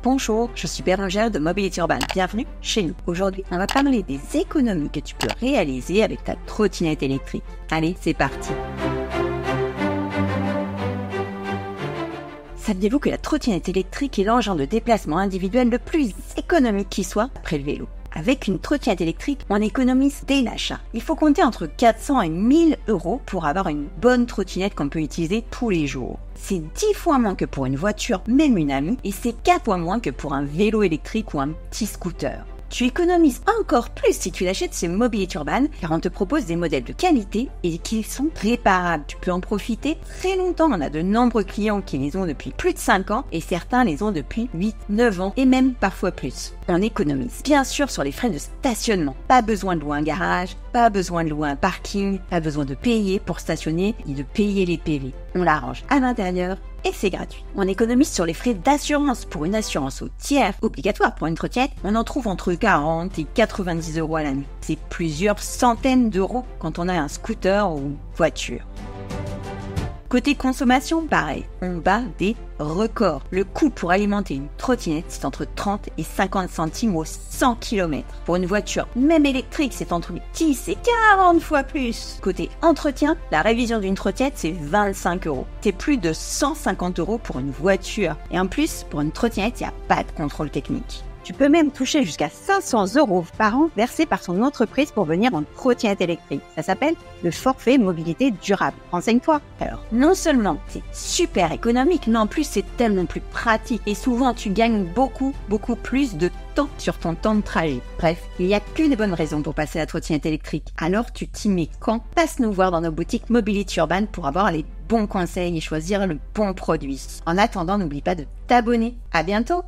Bonjour, je suis Bérangère de Mobility Urban. Bienvenue chez nous. Aujourd'hui, on va parler des économies que tu peux réaliser avec ta trottinette électrique. Allez, c'est parti. Saviez-vous que la trottinette électrique est l'engin de déplacement individuel le plus économique qui soit après le vélo? Avec une trottinette électrique, on économise dès l'achat. Il faut compter entre 400 et 1000 euros pour avoir une bonne trottinette qu'on peut utiliser tous les jours. C'est 10 fois moins que pour une voiture, même une amie, et c'est 4 fois moins que pour un vélo électrique ou un petit scooter. Tu économises encore plus si tu l'achètes chez Mobility Urban, car on te propose des modèles de qualité et qui sont réparables. Tu peux en profiter très longtemps. On a de nombreux clients qui les ont depuis plus de 5 ans et certains les ont depuis 8, 9 ans et même parfois plus. On économise bien sûr sur les frais de stationnement. Pas besoin de louer un garage, pas besoin de louer un parking, pas besoin de payer pour stationner et de payer les PV. On l'arrange à l'intérieur et c'est gratuit. On économise sur les frais d'assurance. Pour une assurance au tiers obligatoire pour une trottinette, on en trouve entre 40 et 90 euros à l'année. C'est plusieurs centaines d'euros quand on a un scooter ou une voiture. Côté consommation, pareil, on bat des records. Le coût pour alimenter une trottinette, c'est entre 30 et 50 centimes au 100 km. Pour une voiture, même électrique, c'est entre 10 et 40 fois plus. Côté entretien, la révision d'une trottinette, c'est 25 euros. C'est plus de 150 euros pour une voiture. Et en plus, pour une trottinette, il n'y a pas de contrôle technique. Tu peux même toucher jusqu'à 500 euros par an versés par son entreprise pour venir en trottinette électrique. Ça s'appelle le forfait mobilité durable. Renseigne-toi. Alors, non seulement c'est super économique, mais en plus c'est tellement plus pratique. Et souvent tu gagnes beaucoup plus de temps sur ton temps de trajet. Bref, il n'y a qu'une bonne raison pour passer à la trottinette électrique. Alors tu t'y mets quand? Passe nous voir dans nos boutiques Mobility Urban pour avoir les bons conseils et choisir le bon produit. En attendant, n'oublie pas de t'abonner. À bientôt!